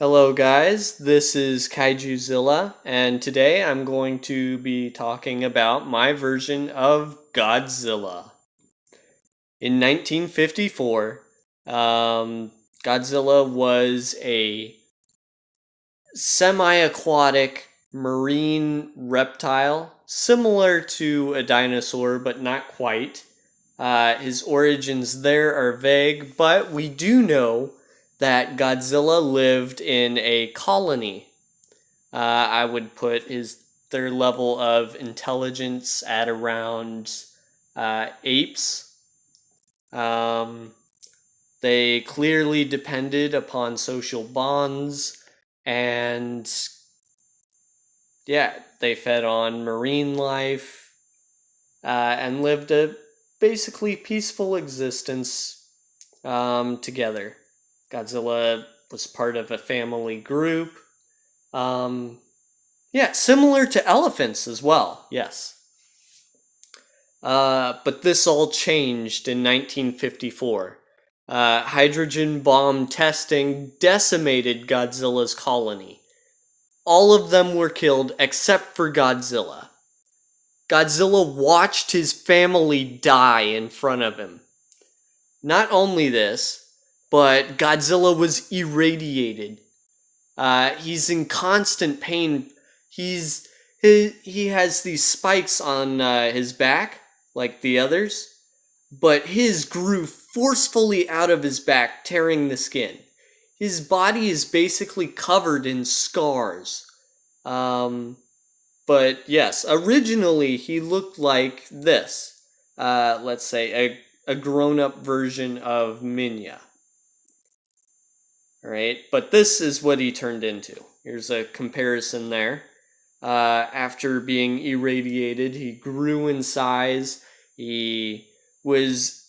Hello, guys. This is Kaijuzilla, and today I'm going to be talking about my version of Godzilla. In 1954, um, Godzilla was a semi aquatic marine reptile, similar to a dinosaur, but not quite. His origins there are vague, but we do know that Godzilla lived in a colony. I would put their level of intelligence at around apes. Um, they clearly depended upon social bonds, and yeah, they fed on marine life and lived a basically peaceful existence together. Godzilla was part of a family group. Um, yeah, similar to elephants as well, yes. But this all changed in 1954. Hydrogen bomb testing decimated Godzilla's colony. All of them were killed except for Godzilla. Godzilla watched his family die in front of him. Not only this, but Godzilla was irradiated. He's in constant pain. He has these spikes on his back, like the others, but his grew forcefully out of his back, tearing the skin. His body is basically covered in scars. Um, but yes, originally he looked like this. Let's say a grown-up version of Minya. All right, but this is what he turned into. Here's a comparison there. After being irradiated, he grew in size. He was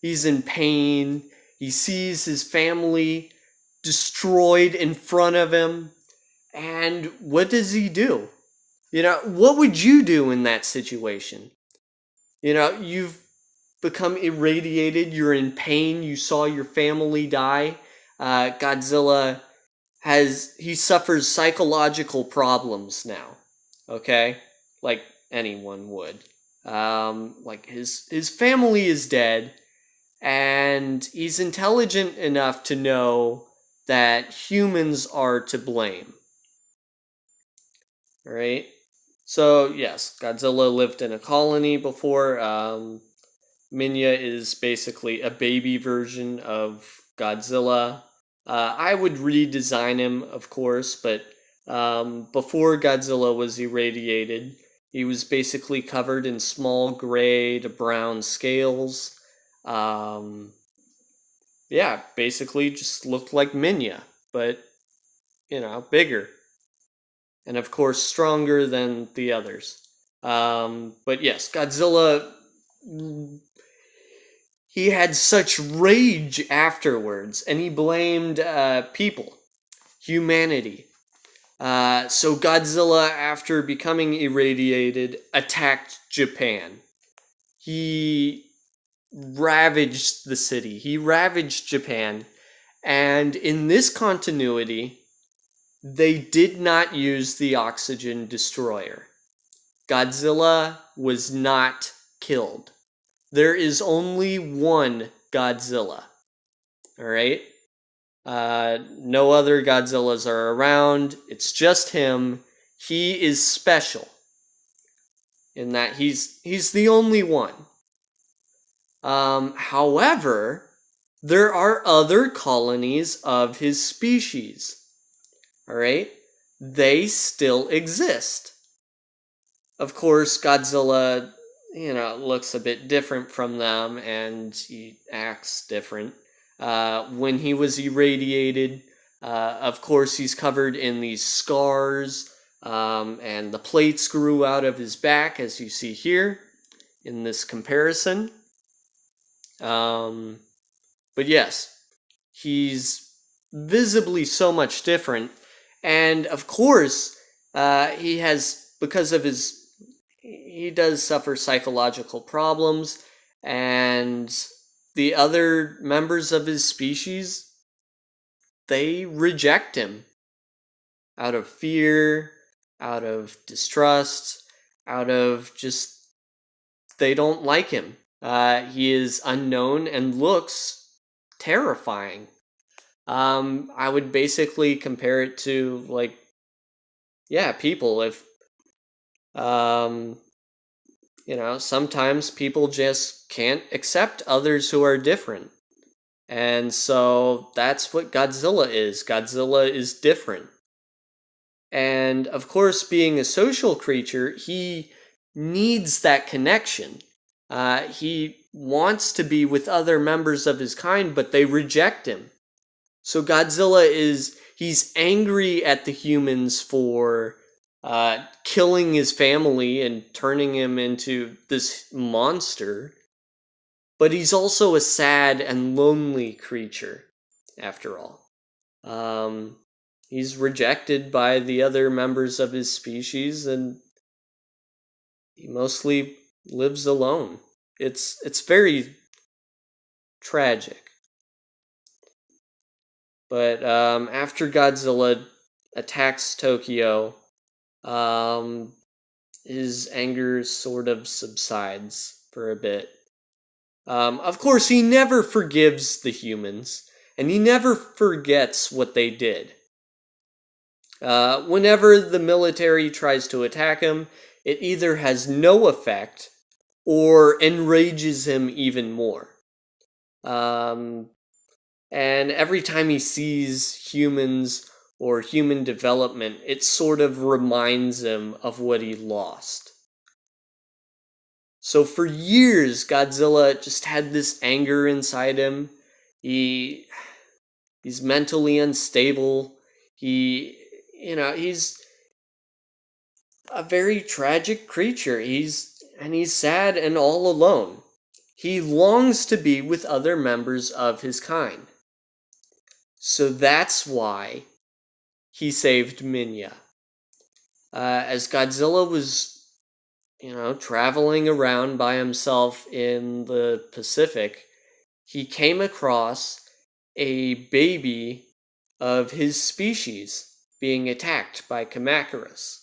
he's in pain. He sees his family destroyed in front of him. And what does he do? What would you do in that situation? You've become irradiated, you're in pain, you saw your family die. Godzilla he suffers psychological problems now. Okay? Like anyone would. Like his family is dead, and he's intelligent enough to know that humans are to blame. All right? So, yes, Godzilla lived in a colony before. Minya is basically a baby version of Godzilla. I would redesign him, of course, but before Godzilla was irradiated, he was basically covered in small gray to brown scales. Um, yeah, basically just looked like Minya, but, bigger. And of course, stronger than the others. But yes, Godzilla, he had such rage afterwards, and he blamed people, humanity. So Godzilla, after becoming irradiated, attacked Japan. He ravaged the city. He ravaged Japan. And in this continuity, they did not use the oxygen destroyer. Godzilla was not killed. There is only one Godzilla. All right? No other Godzillas are around. It's just him. He is special in that he's the only one. However, there are other colonies of his species. All right? They still exist. Of course, Godzilla, looks a bit different from them and he acts different. When he was irradiated, of course, he's covered in these scars, and the plates grew out of his back, as you see here in this comparison. Um, but yes, he's visibly so much different. And of course, he has, because of he does suffer psychological problems, and the other members of his species they reject him out of fear, out of distrust, out of just they don't like him. He is unknown and looks terrifying. I would basically compare it to like, yeah, people. If um, sometimes people just can't accept others who are different. And so that's what Godzilla is. Godzilla is different. And of course, being a social creature, he needs that connection. He wants to be with other members of his kind, but they reject him. So he's angry at the humans for killing his family and turning him into this monster. But he's also a sad and lonely creature, after all. He's rejected by the other members of his species, and he mostly lives alone. It's very tragic. But after Godzilla attacks Tokyo, his anger sort of subsides for a bit. Of course, he never forgives the humans, and he never forgets what they did. Whenever the military tries to attack him, it either has no effect or enrages him even more. And every time he sees humans or human development, it sort of reminds him of what he lost. So for years, Godzilla just had this anger inside him. He's mentally unstable. He's a very tragic creature. He's sad and all alone. He longs to be with other members of his kind. So that's why he saved Minya. As Godzilla was, traveling around by himself in the Pacific, he came across a baby of his species being attacked by Kamacuras.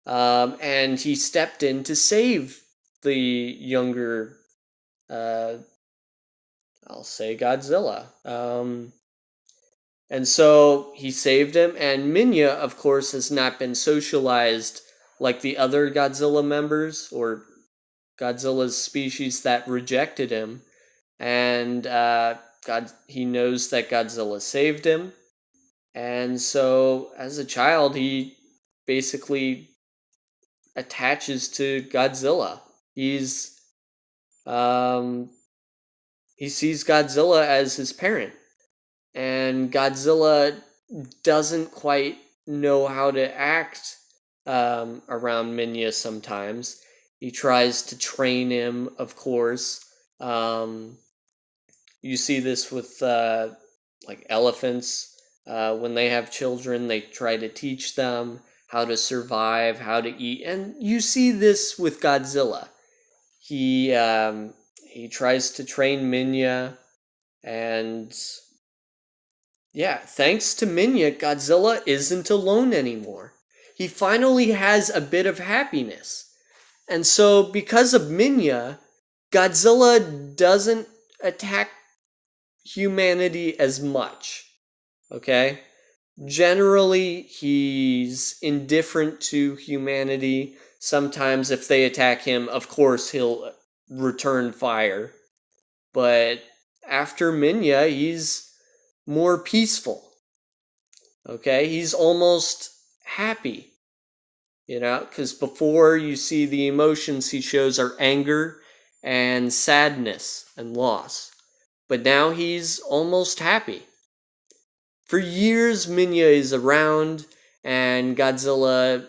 And he stepped in to save the younger, I'll say Godzilla. And so he saved him, and Minya, of course, has not been socialized like the other Godzilla members or Godzilla's species that rejected him. And he knows that Godzilla saved him. And so, as a child, he basically attaches to Godzilla. He sees Godzilla as his parent, and Godzilla doesn't quite know how to act around Minya sometimes. He tries to train him, of course. You see this with like elephants. When they have children, they try to teach them how to survive, how to eat. And you see this with Godzilla. He tries to train Minya, and yeah, thanks to Minya, Godzilla isn't alone anymore. He finally has a bit of happiness. And so, because of Minya, Godzilla doesn't attack humanity as much. Okay? Generally, he's indifferent to humanity. Sometimes, if they attack him, of course, he'll return fire. But after Minya, he's more peaceful. Okay? He's almost happy. Because before you see the emotions he shows are anger and sadness and loss. But now he's almost happy. For years, Minya is around, and Godzilla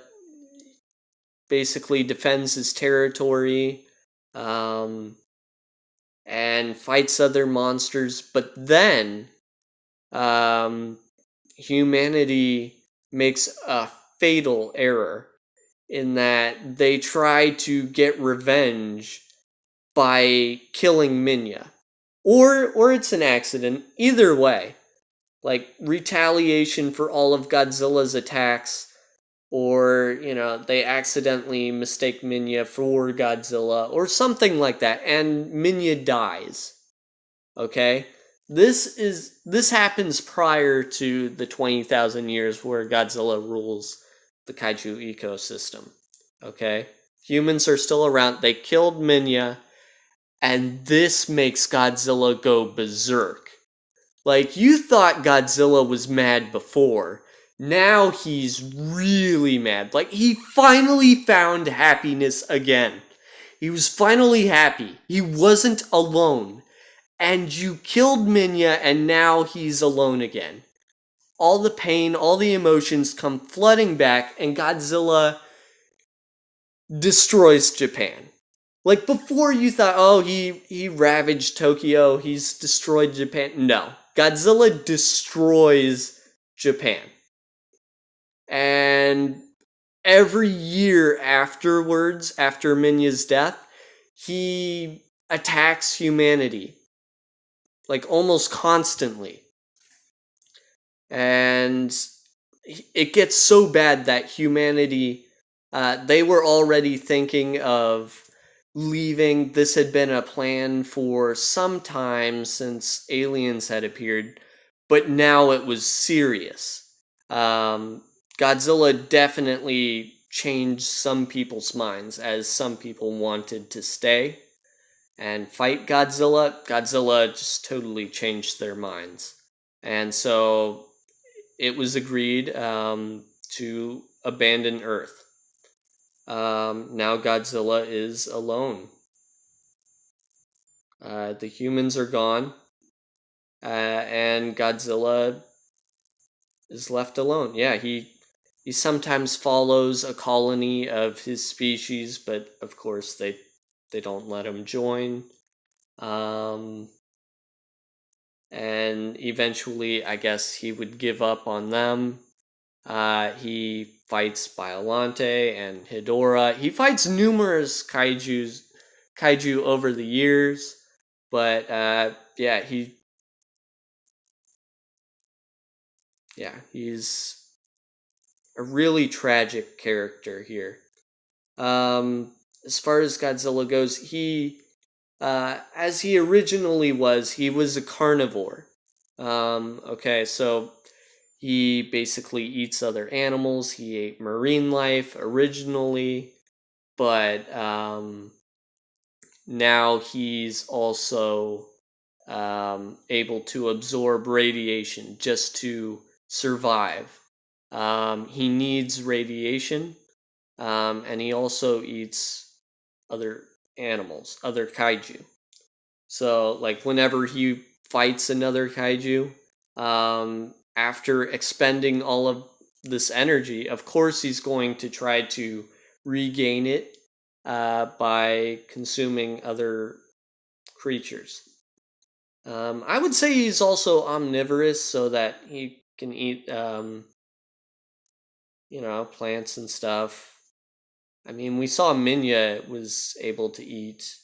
basically defends his territory and fights other monsters. But then humanity makes a fatal error in that they try to get revenge by killing Minya. Or it's an accident. Either way. like retaliation for all of Godzilla's attacks, or they accidentally mistake Minya for Godzilla or something like that, and Minya dies. Okay? This happens prior to the 20,000 years where Godzilla rules the kaiju ecosystem. Okay? Humans are still around. They killed Minya, and this makes Godzilla go berserk. Like, you thought Godzilla was mad before. Now he's really mad. Like, he finally found happiness again. He was finally happy. He wasn't alone. And you killed Minya, and now he's alone again. All the pain, all the emotions come flooding back, and Godzilla destroys Japan. Like, before you thought, oh, he ravaged Tokyo, he's destroyed Japan. No. Godzilla destroys Japan. And every year afterwards, after Minya's death, he attacks humanity. Like, almost constantly. And it gets so bad that humanity, they were already thinking of leaving. This had been a plan for some time since aliens had appeared, but now it was serious. Godzilla definitely changed some people's minds, as some people wanted to stay and fight Godzilla. Godzilla just totally changed their minds. And so it was agreed to abandon Earth. Now Godzilla is alone. The humans are gone, and Godzilla is left alone. Yeah, he sometimes follows a colony of his species, but of course they don't let him join. And eventually, I guess he would give up on them. He fights Biollante and Hedorah. He fights numerous kaiju over the years, but yeah, he's a really tragic character here. As far as Godzilla goes, as he originally was, he was a carnivore. Okay, so he basically eats other animals. He ate marine life originally, but now he's also able to absorb radiation just to survive. He needs radiation, and he also eats other animals, other kaiju. So, like, whenever he fights another kaiju, after expending all of this energy, of course he's going to try to regain it by consuming other creatures. I would say he's also omnivorous, so that he can eat, plants and stuff. I mean, we saw Minya was able to eat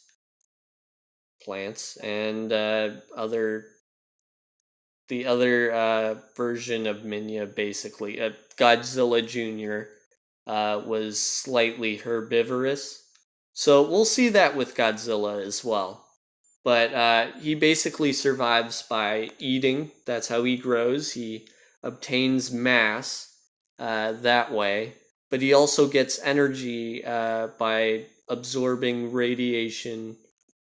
plants, and the other version of Minya, basically, Godzilla Jr., was slightly herbivorous. So we'll see that with Godzilla as well. But he basically survives by eating. That's how he grows. He obtains mass that way. But he also gets energy by absorbing radiation.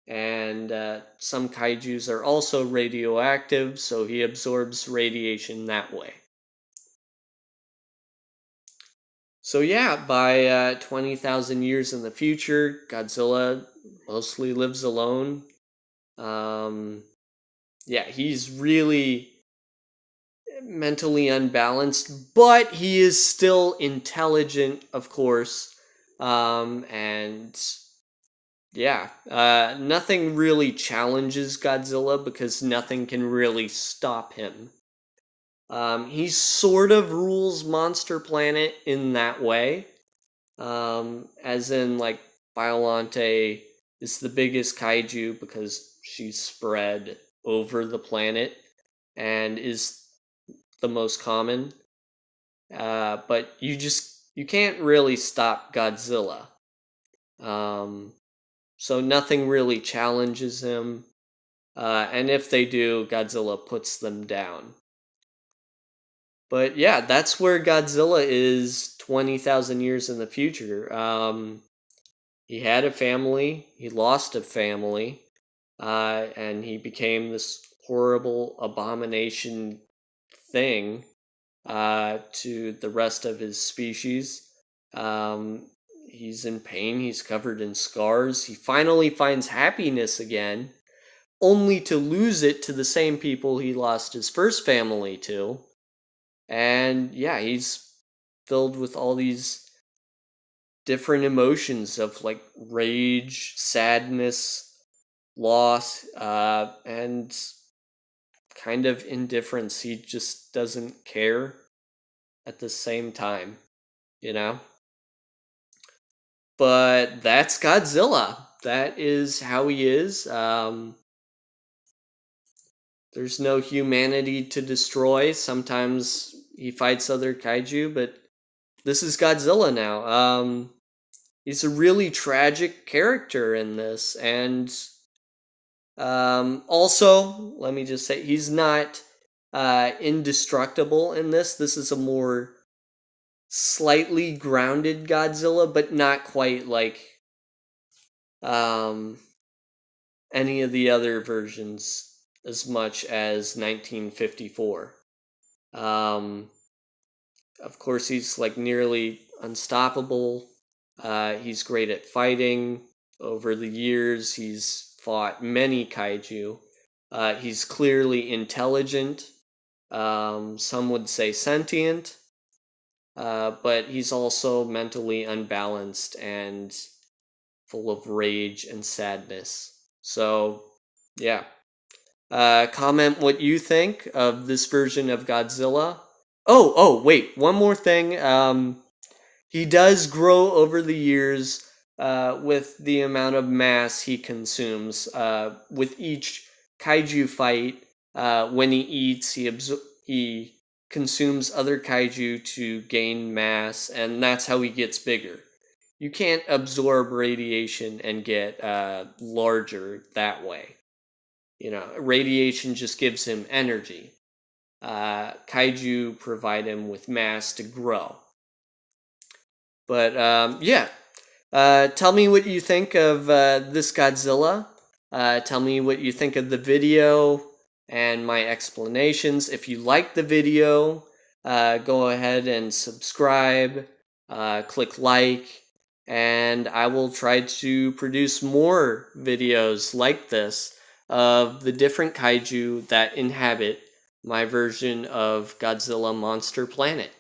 And some kaijus are also radioactive, so he absorbs radiation that way. So yeah, by 20,000 years in the future, Godzilla mostly lives alone. Yeah, he's really mentally unbalanced, but he is still intelligent, of course. And yeah, nothing really challenges Godzilla because nothing can really stop him. He sort of rules Monster Planet in that way. As in, like, Biollante is the biggest kaiju because she's spread over the planet and is the most common. But you can't really stop Godzilla. So nothing really challenges him. And if they do, Godzilla puts them down. But yeah, that's where Godzilla is 20,000 years in the future. He had a family, he lost a family, and he became this horrible abomination thing to the rest of his species. Um, he's in pain, he's covered in scars. He finally finds happiness again, only to lose it to the same people he lost his first family to. And yeah, he's filled with all these different emotions of like rage, sadness, loss, and kind of indifference. He just doesn't care at the same time, you know? But that's Godzilla. That is how he is. There's no humanity to destroy. Sometimes he fights other kaiju, but this is Godzilla now. He's a really tragic character in this, and also, let me just say, he's not indestructible in this. This is a more slightly grounded Godzilla, but not quite like um, any of the other versions as much as 1954. Um, of course, he's like nearly unstoppable. He's great at fighting. Over the years, he's fought many kaiju. He's clearly intelligent. Some would say sentient. But he's also mentally unbalanced and full of rage and sadness. So, yeah. Comment what you think of this version of Godzilla. Wait, one more thing. He does grow over the years with the amount of mass he consumes. With each kaiju fight, when he eats, he consumes other kaiju to gain mass, and that's how he gets bigger. You can't absorb radiation and get larger that way. You know, radiation just gives him energy. Kaiju provide him with mass to grow. But yeah, tell me what you think of this Godzilla. Tell me what you think of the video and my explanations. If you like the video, go ahead and subscribe, click like, and I will try to produce more videos like this of the different kaiju that inhabit my version of Godzilla Monster Planet.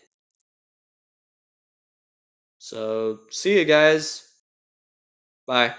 So, see you guys. Bye.